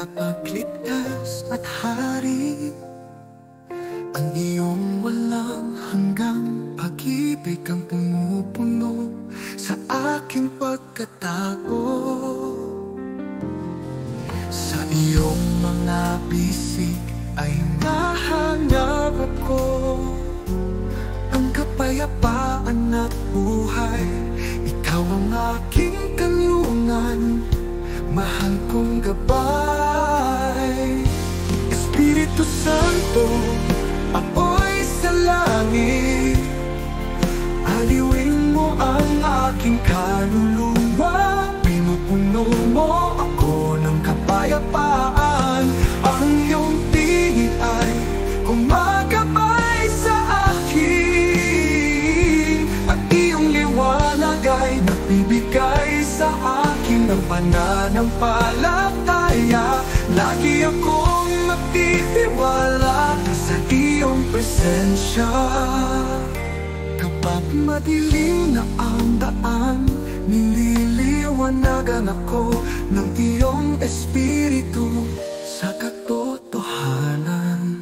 tagapagligtas at hari. Ang iyong walang hanggang pag-ibig ang pumupuno sa aking pagkatao. Sa iyong mga bisig ay nahanap ako ang kapayapaan at buhay. Ikaw ang aking kanlungan, mahal kong gabay. Espiritu Santo, apoy sa langit, aliwin mo ang aking kaluluwa. Pinupuno mo ako ng kapayapaan. Ang iyong tingin ay gumagabay sa akin, at iyong liwanag ay nagbibigay sa akin ng pananampalataya. Lagi akong magtitiwala sa iyong presensya. Kapag madilim na ang daan, nililiwanagan ako ng iyong espiritu sa katotohanan.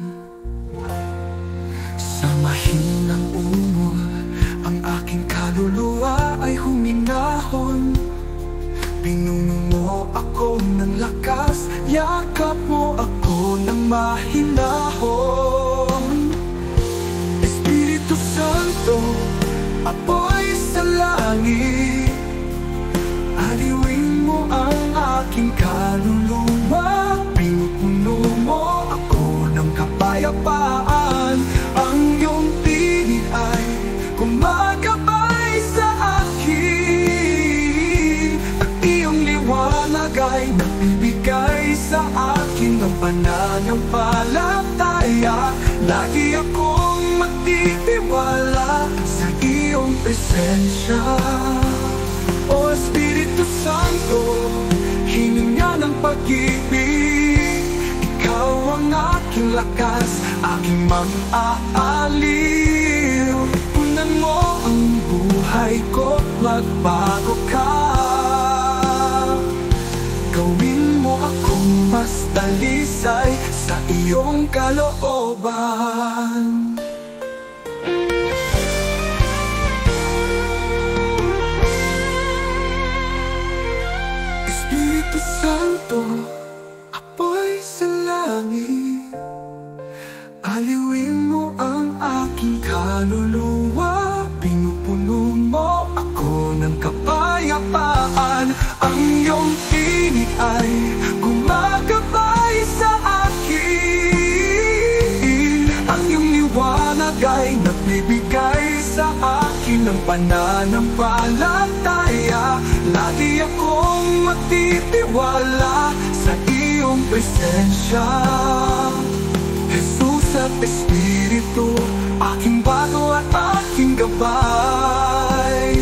Sa mahinang umol, ang aking kaluluwa ay huminahon. Pinuno mo ako ng lakas, yakap mo ako ng mahinahon. Espiritu Santo, apoy sa langit, aliwin mo ang aking kaluluwa. Pinupuno mo ako ng kapayapaan. Ang iyong tinig ay gumagabay sa akin, at iyong liwanag ay nagbibigay sa akin ng pananampalataya. Lagi akong magtitiwala sa iyong presensya. O Espiritu Santo, hininga ng pag-ibig, ikaw ang aking lakas, aking mang-aaliw. Punan mo ang buhay ko, magbago ka. Gawin mo akong mas talisay sa iyong kalooban. Espiritu Santo, apoy sa langit, aliwin mo ang aking kaluluwa. Pinupuno mo ako ng kapayapaan. Ang iyong tinig ay gumagabay sa akin, ang iyong liwanag ay nagbibigay sa akin ng pananampalataya. Lagi akong magtitiwala sa iyong presensya. Jesus at Espiritu, aking bago at aking gabay.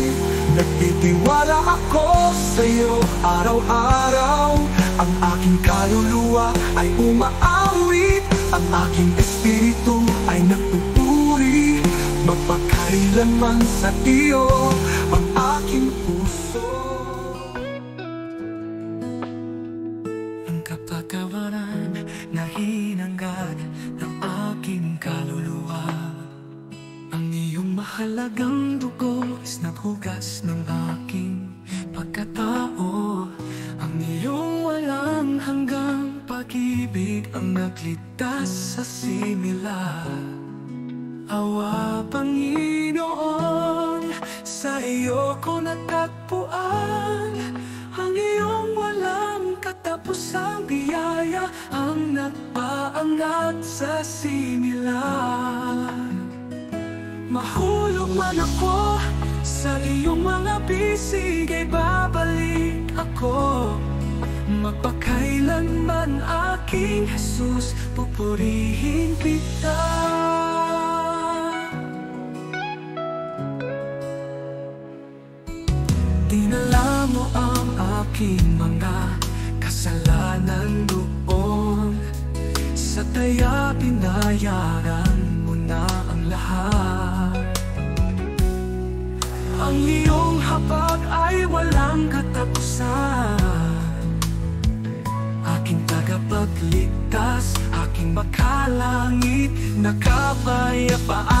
Nagtitiwala ako sa iyo araw-araw. Ang aking kaluluwa ay umaawit, ang aking espiritu ay nagpupuri. Magpakailanman sa iyo ang aking puso. Ang kapakawalan na hinanggad ng aking kaluluwa, ang iyong mahalagang dugo is naghugas ng aking pagkatao. Ang iyong walang hanggang pag-ibig ang nagligtas sa simila. Awa, Panginoon, sa iyo ko natagpuan ang iyong walang katapusang biyaya, ang nagpaangat sa simila. Mahulog man ako sa iyong mga bisig, ay babalik ako. Magpakailanman aking Jesus, pupurihin kita. Dinala mo ang aking mga kasalanan doon sa taya, binayaran mo na ang lahat. Ang iyong habag ay walang katapusan, aking tagapagligtas. magligtas, aking makalangit na kapayapaan.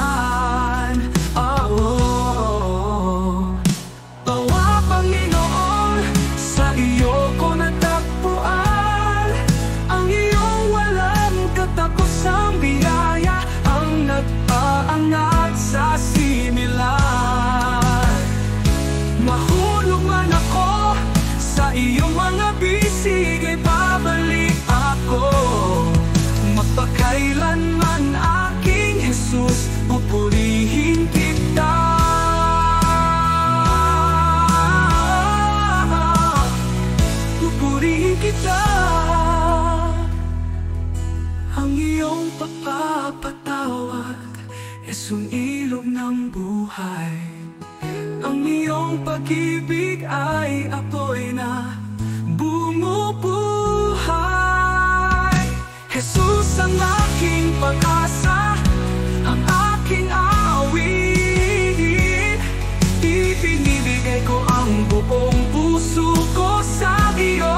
Tawa Panginoon, sa iyo ko natagpuan ang iyong walang katapusang biyaya, ang nagpaangat sa similan. Mahulog man ako sa iyong mga bisig, ay babalik ako. Magpakailanman aking Jesus, pupurihin kita. Pupurihin kita. Ang iyong pagpapatawad, Yesu ilog ng buhay. Ang iyong pag-ibig ay apoy na bumubuhay. Jesus ang aking pag-asa, ang aking awit. Ibinibigay ko ang buong puso ko sa iyo.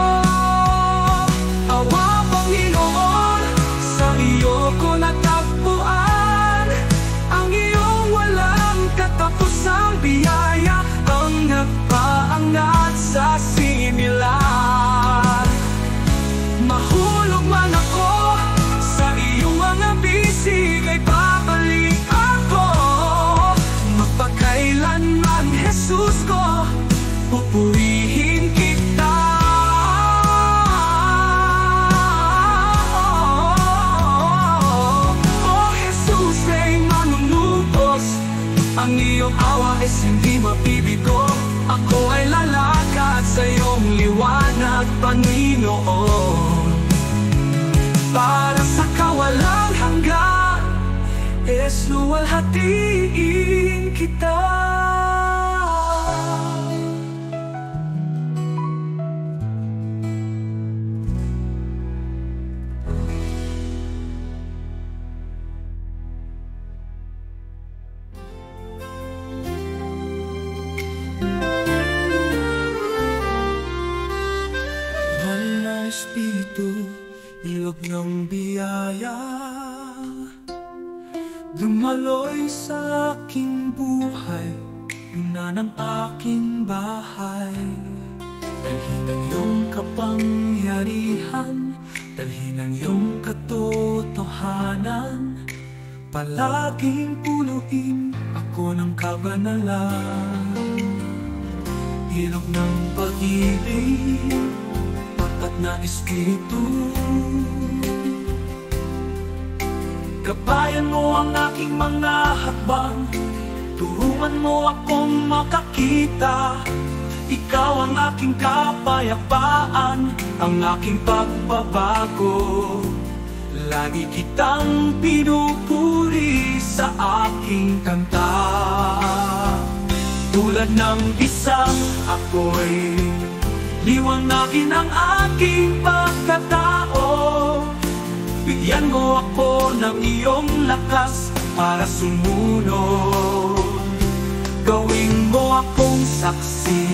Awa Panginoon, sa iyo ko natagpuan ang iyong walang katapusang biyaya, ang nagpaangat sa similan. Mahulog man ako sa iyong mga bisig, ay babalik ako. Magpakailanman, Jesus ko, pupurihin kita. Oh Jesus ay manunubos, ang iyong awa ay hindi mabibigo. Ako ay lalakad sa iyong liwanag, Panginoon. Para sa kawalang hanggan, luwalhatiin kita. Espiritu, ilog ng biyaya, dumaloy sa aking buhay, yuna ng aking bahay. Dalhin ang iyong kapangyarihan, dalhin ang iyong katotohanan, palaging punuin ako ng kabanalan. Ilog ng pag-ibig na Espiritu, gabayan mo ang aking mga hakbang, turuan mo akong makakita. Ikaw ang aking kapayapaan, ang aking pagbabago. Lagi kitang pinupuri sa aking kanta. Tulad ng isang ako'y liwanagin ang aking pagkatao. Bigyan mo ako ng iyong lakas para sumunod. Gawin mo akong saksi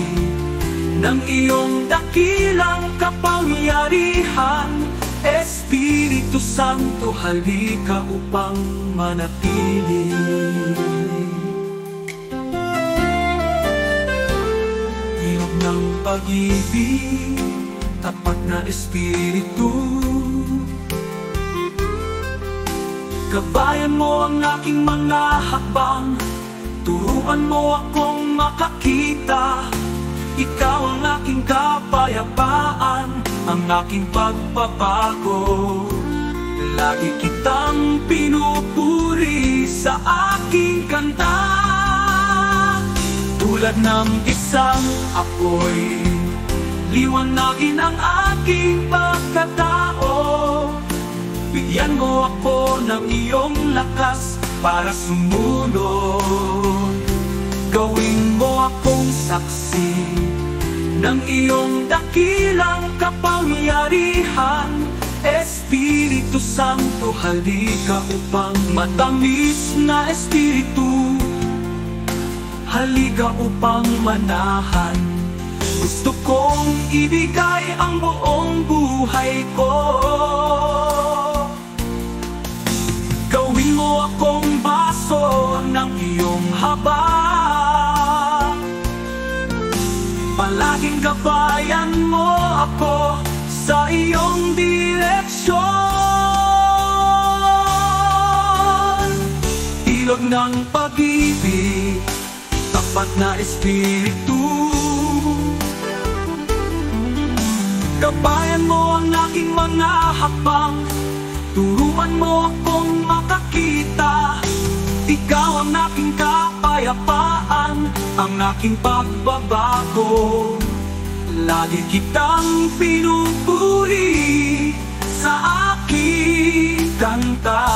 ng iyong dakilang kapangyarihan. Espiritu Santo, halika upang manatili. Ng pag-ibig, tapat na Espiritu, gabayan mo ang aking mga hakbang, turuan mo akong makakita. Ikaw ang aking kapayapaan, ang aking pagbabago. Lagi kitang pinupuri sa aking kanta. Tulad ng isang apoy, liwanagin ang aking pagkatao. Bigyan mo ako ng iyong lakas para sumunod. Gawin mo akong saksi ng iyong dakilang kapangyarihan. Espiritu Santo, halika upang matamis na Espiritu, halika upang manahan Gusto kong ibigay ang buong buhay ko. Gawin mo akong baso ng iyong habag. Palaging gabayan mo ako sa iyong direksyon. Ilog ng pag-ibig, tapat na espiritu. Gabayan mo ang aking mga hakbang, turuan mo akong makakita. Ikaw ang aking kapayapaan, ang aking pagbabago. Lagi kitang pinupuri sa aking kanta.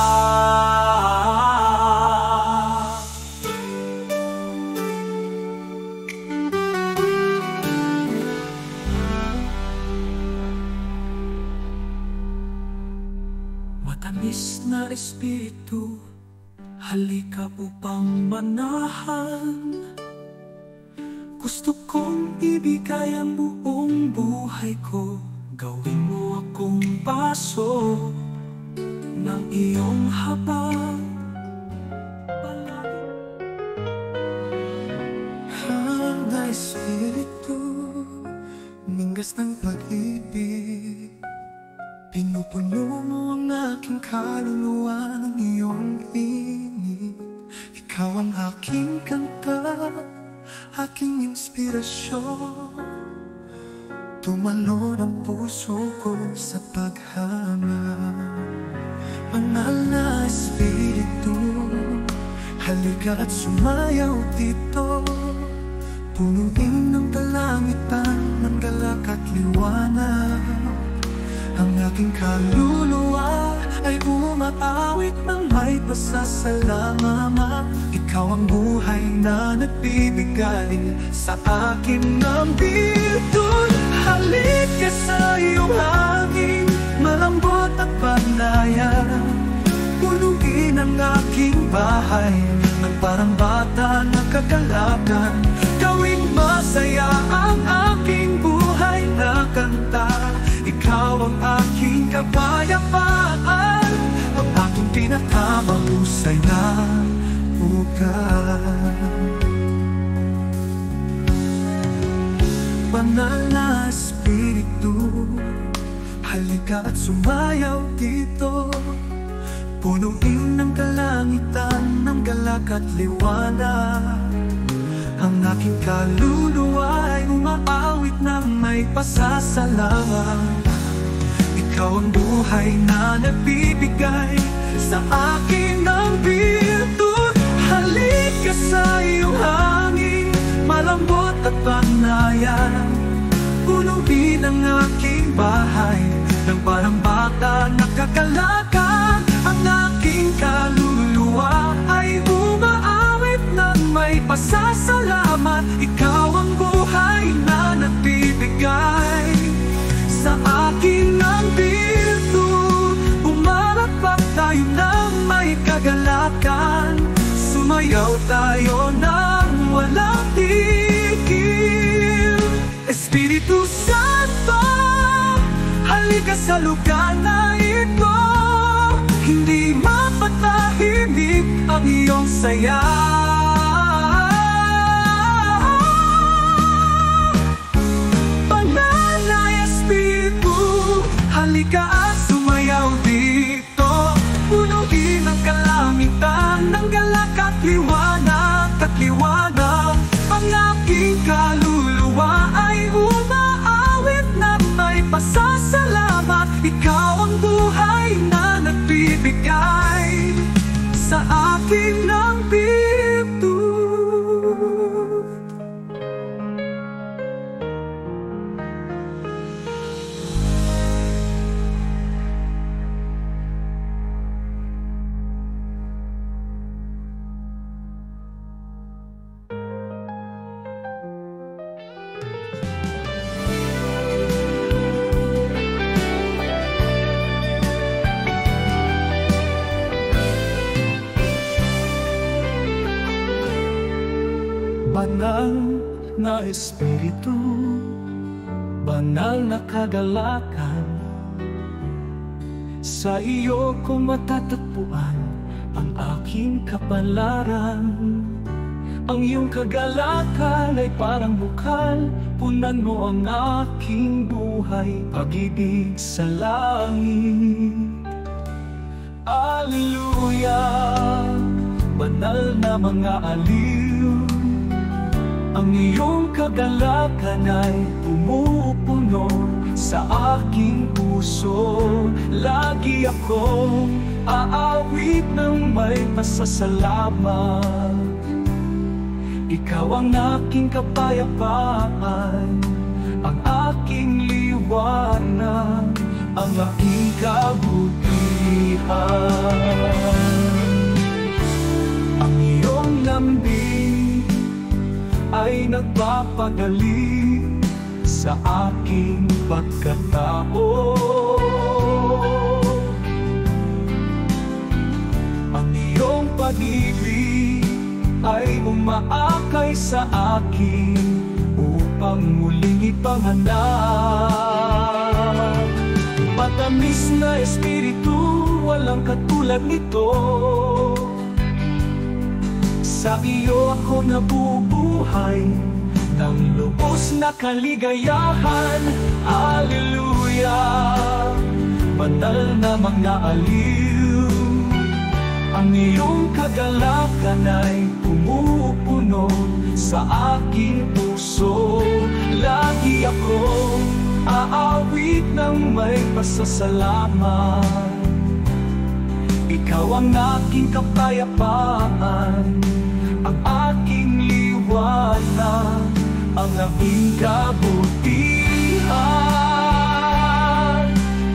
Matamis na espiritu, halika upang manahan. Gusto kong ibigay ang buong buhay ko. Gawin mo akong baso ng iyong habag. Hanga espiritu, minggas ng pag-ibig. Pinupuno mo ang aking kaluluwa ng iyong init. Ikaw ang aking kanta, aking inspirasyon. Tumalon ang puso ko sa paghanap. Banal na espiritu, halika at sumayaw dito. Punuin ng kalangitan ng galak at liwanag. Ang aking kaluluwa ay umaawit ng may pasasalamat. Ikaw ang buhay na nagbibigay sa akin ng virtud. Halika sa iyong hangin, malambot at bandayan. Punuin ang aking bahay ng parang bata na kagalakan. Gawing masaya ang aking buhay na kanta. Ikaw ang aking kapayapaan, ang aking pinakamahusay na ugat. Banal na espiritu, halika at sumayaw dito. Punuin ng kalangitan ng galak at liwanag. Ang aking kaluluwa ay umaawit ng may pasasalamat. Ikaw ang buhay na nagbibigay sa akin ng virtud. Halika sa iyong hangin, malambot at bandayan. Punuin ang aking bahay ng parang bata na kagalakan. Ang aking kaluluwa ay umaawit ng may pasasalamat. Ikaw ang buhay na nagbibigay sa akin ng virtud. Umalakpak tayo ng may kagalakan. Sumayaw tayo ng walang tigil. Espiritu Santo, halika sa lugar na ito. Hindi mapatahimik ang iyong saya. Banal na espiritu, halika at sumayaw dito. Punuin ang kalangitan ng galak at liwanag at liwanag. Ang aking kaluluwa ay umaawit na may pasasalamat. Ikaw ang buhay na nagbibigay sa akin ng virtud. Banal na espiritu, banal na kagalakan. Sa iyo ko matatagpuan ang aking kapalaran. Ang iyong kagalakan ay parang bukal, punan mo ang aking buhay, pag-ibig sa langit. Alleluia, banal na mga aliw. Ang iyong kagalakan ay pumupuno sa aking puso. Lagi akong aawit ng may pasasalamat. Ikaw ang aking kapayapaan, ang aking liwanag, ang aking kabutihan. Ang iyong lambing ay nagpapagaling sa aking pagkatao. Ang iyong pag-ibig ay umaakay sa akin upang muling ipanganak. Matamis na espiritu, walang katulad nito. Sa iyo ako nabubuhay ng lubos na kaligayahan. Alleluia, banal na mga aliw. Ang iyong kagalakan ay pumupuno sa aking puso. Lagi akong aawit ng may pasasalamat. Ikaw ang aking kapayapaan, ang aking liwanag, ang aking kabutihan.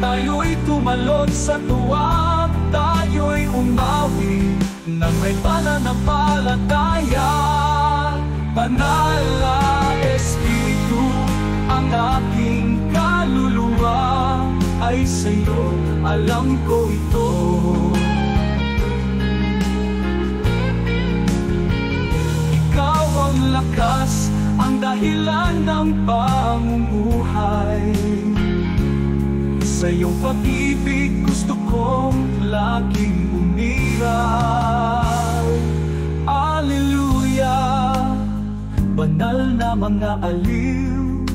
Tayo'y tumalon sa tuwa, tayo'y umawi ng may pananampalataya. Banal na espiritu, ang aking kaluluwa ay sa'yo, alam ko ito. Ikaw ang lakas, ang dahilan ng pamumuhay. Sa iyong pag-ibig gusto kong laging umiral. Alleluia, banal na mga aliw.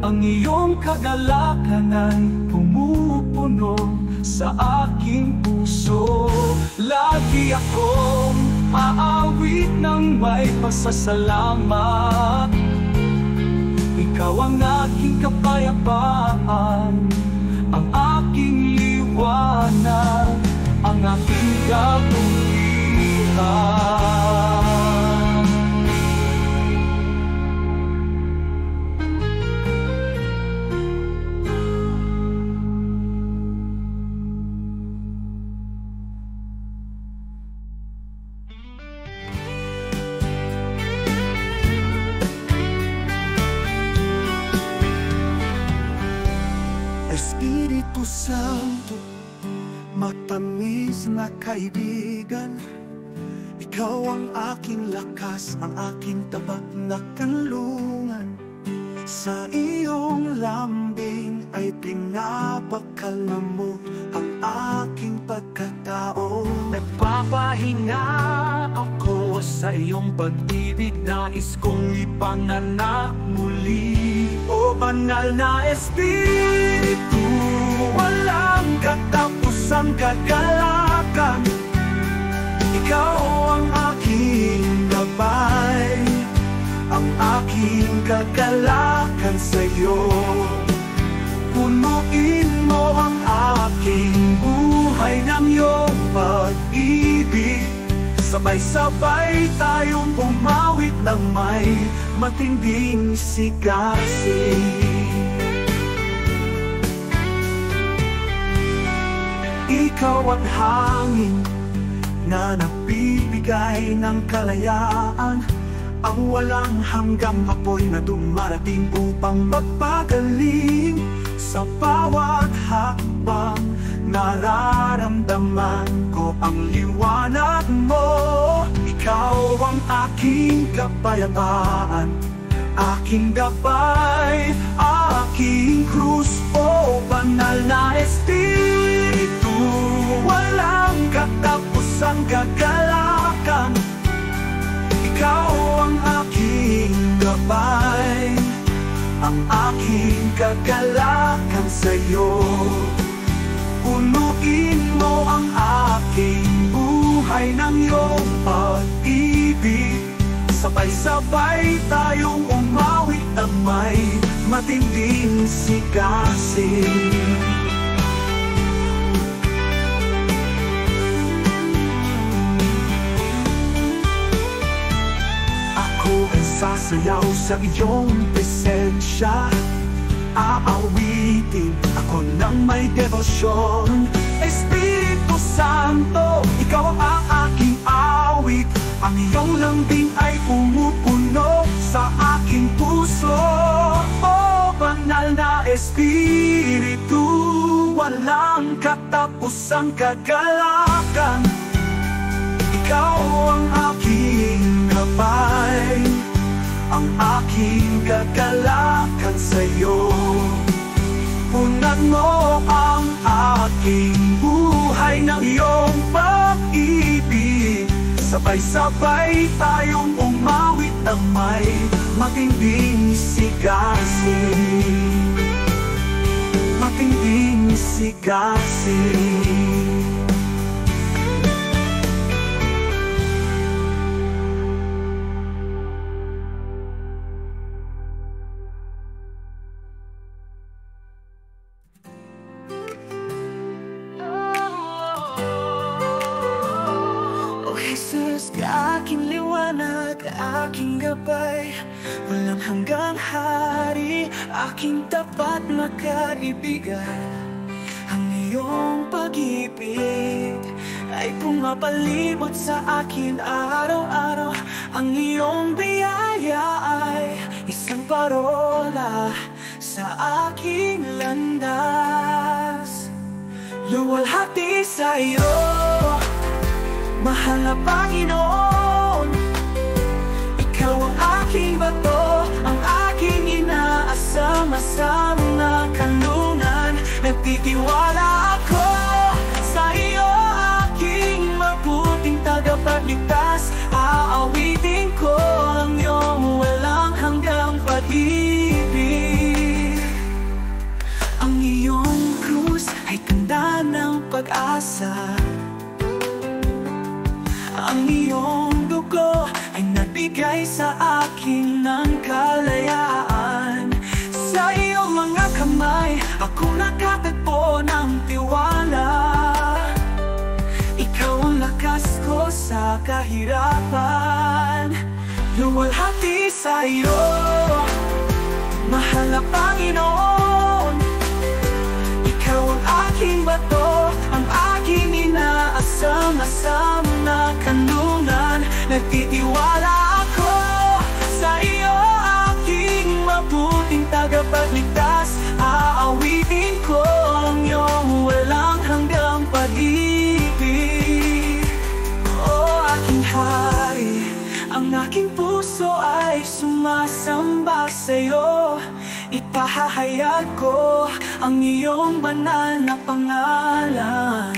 Ang iyong kagalakan ay pumupuno sa aking puso. Lagi akong aawit ng may pasasalamat. Ikaw ang aking kapayapaan, ang aking liwanag, ang aking kabutihan. Espiritu Santo, matamis na kaibigan. Ikaw ang aking lakas, ang aking tapat na kanlungan. Sa iyong lambing ay pinapakalma mo ang aking pagkatao. Nagpapahinga ako sa iyong pag-ibig, nais kong ipanganak muli. O banal na espiritu, walang katapusang kagalakan. Ikaw ang aking gabay, ang aking kagalakan sa'yo. Punuin mo ang aking buhay ng iyong pag-ibig. Sabay-sabay tayong umawit ng may matinding sigasig. Ikaw ang hangin na nagbibigay ng kalayaan, ang walang hanggang apoy na dumarating upang magpagaling. Sa bawat hakbang nararamdaman ko ang liwanag mo. Ikaw ang aking kapayapaan, aking gabay, aking krus, o banal na espiritu. Walang katapusang kagalakan, ikaw ang aking gabay, ang aking kagalakan sa'yo. Punuin mo ang aking buhay ng iyong pag-ibig. Sabay-sabay tayong umawit ng may matinding sigasig. Ako ay sasayaw sa iyong presensya, aawitin ako ng may devosyon. Espiritu Santo, ikaw ang aking awit, ang iyong lambing ay pumupuno sa aking puso. O banal na espiritu, walang katapusang kagalakan, ikaw ang aking gabay, ang aking kagalakan sa'yo. Punan mo ang aking buhay ng iyong pag-ibig. Sabay-sabay tayong umawit ng may matinding sigasig, matinding sigasig. Jesus, aking liwanag, aking gabay, walang hanggang hari, aking tapat na kaibigan. Ang iyong pag-ibig ay pumapalibot sa akin araw-araw. Ang iyong biyaya ay isang parola sa aking landas. Luwalhati sa iyo, mahal na Panginoon. Ikaw ang aking bato, ang aking inaasam-asam na kanlungan. Nagtitiwala ako sa iyo, aking mabuting tagapagligtas. Aawitin ko ang iyong walang hanggang pag-ibig. Ang iyong krus ay tanda ng pag-asa, ang iyong dugo ay nagbigay sa akin ng kalayaan. Sa iyong mga kamay, ako nakatagpo ng tiwala. Ikaw ang lakas ko sa kahirapan. Luwalhati sa iyo, mahal na Panginoon. Ikaw ang aking bato, ang aking inaasam-asam na kanlungan. Nagtitiwala ako sa iyo, aking mabuting tagapagligtas. Aawitin ko ang iyong walang hanggang pag-ibig. O aking hari, ang aking puso ay sumasamba sa iyo. Ipahahayag ko ang iyong banal na pangalan.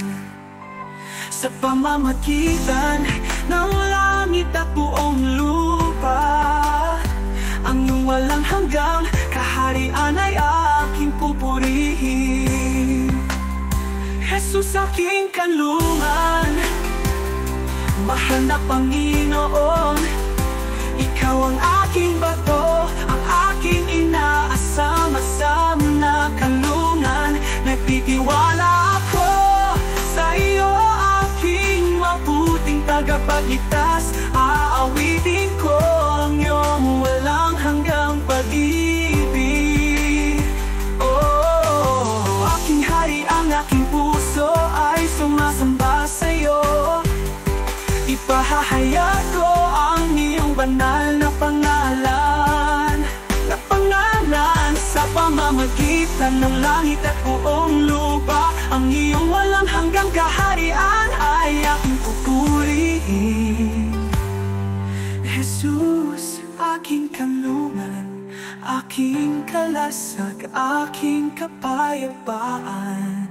Sa pamamagitan ng langit at buong lupa, ang iyong walang hanggang kaharian ay aking pupurihin. Jesus, aking kanlungan, mahal na Panginoon. Ikaw ang aking bato, ang aking inaasam-asam na kanlungan. Nagtitiwala ako sa iyo, aking mabuting tagapagligtas. Aawitin ko ang iyong walang hanggang pag-ibig. Oh, aking hari, ang aking puso ay sumasamba sa iyo. Ipahahayag ko ang iyong banal na pangalan, na pangalan sa pamamagitan ng langit at buong lupa. Ang iyong walang hanggang kaharian ay aking pupurihin. Jesus, aking kanlungan, pag-asag aking kapayapaan.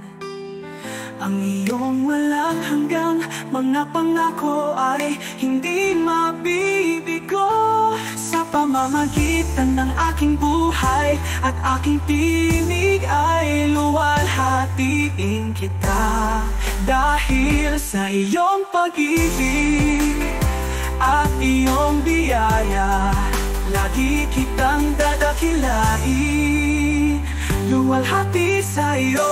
Ang iyong walang hanggang mga pangako ay hindi mabibigo. Sa pamamagitan ng aking buhay at aking tinig ay luwalhatiin kita. Dahil sa iyong pag-ibig at iyong biyaya, lagi kitang dadakilain. Luwalhati sa iyo,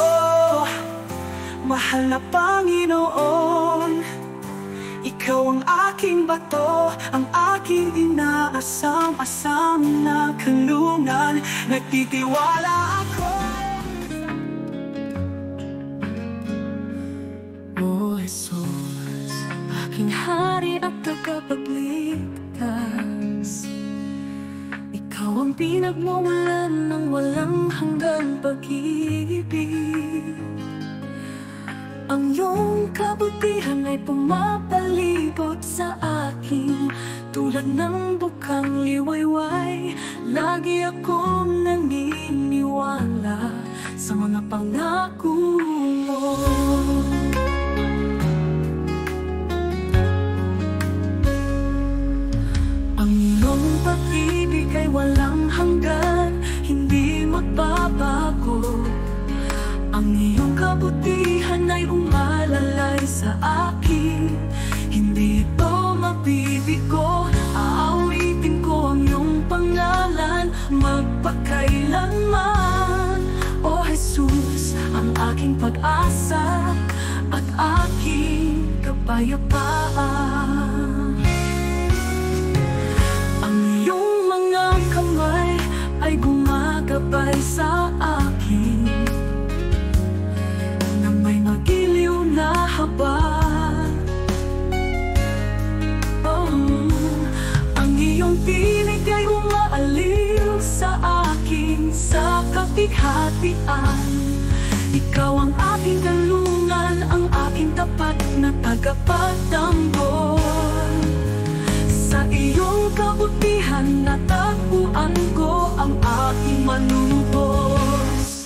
mahal na Panginoon. Ikaw ang aking bato, ang aking inaasam-asam na kanlungan. Nagtitiwala ako. O Jesus, aking hari at tagapagligtas. Ikaw ang pinagmumulan ng walang hanggang pag-ibig. Ang iyong kabutihan ay pumapalibot sa akin, tulad ng bukang liwayway. Lagi akong naniniwala sa mga pangako mo. Ang iyong pag-ibig ay walang hanggan, hindi magbabago. Ang iyong kabutihan ay umalalay sa akin, hindi ito mabibigo. Aawitin ko ang iyong pangalan magpakailanman. O Jesus, ang aking pag-asa at aking kapayapaan. Ang iyong mga kamay ay gumagabay sa akin, habang ang iyong tinig ay umaaliw sa akin sa kapighatian. Ikaw ang aking kanlungan, ang aking tapat na tagapagtanggol. Sa iyong kabutihan natagpuan ko ang aking manunubos.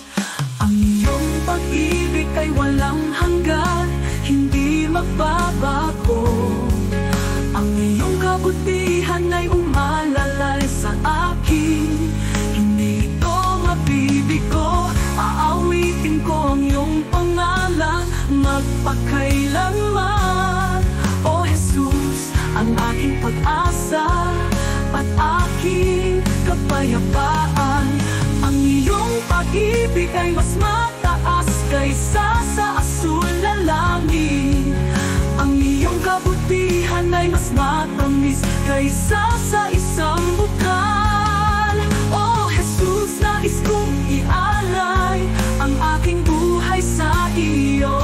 Ang iyong pag-ibig ay walang hanggan, hindi magbabago. Ang iyong kabutihan ay umalalay sa akin, hindi ito mabibigo. Aawitin ko ang iyong pangalan magpakailanman. O Jesus, ang aking pag-asa at aking kapayapaan. Ang iyong pag-ibig ay mas mataas kaysa sa asul na langit. Ang iyong kabutihan ay mas matamis kaysa sa isang bukal. O Jesus, nais kong ialay ang aking buhay sa iyo.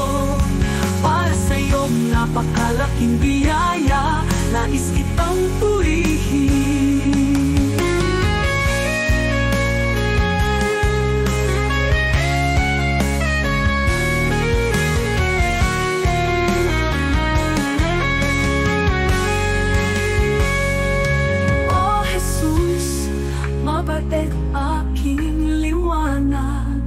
Para sa iyong napakalaking biyaya, nais kitang purihin. Mabait aking liwanag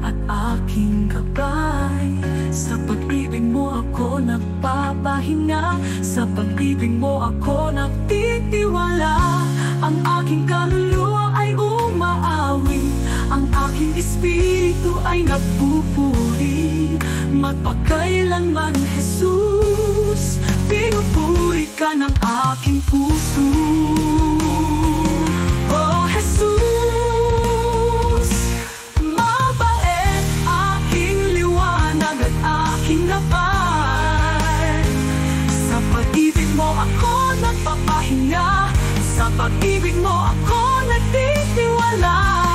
at aking gabay. Sa pag-ibig mo ako nagpapahinga, sa pag-ibig mo ako nagtitiwala. Ang aking kaluluwa ay umaawi, ang aking espiritu ay nagpupuri. Magpakailanman, Jesus, pinupuri ka ng aking puso. Oh Jesus, mabait aking liwanag at aking gabay. Sa pag-ibig mo ako nagpapahinga, sa pag-ibig mo ako nagtitiwala.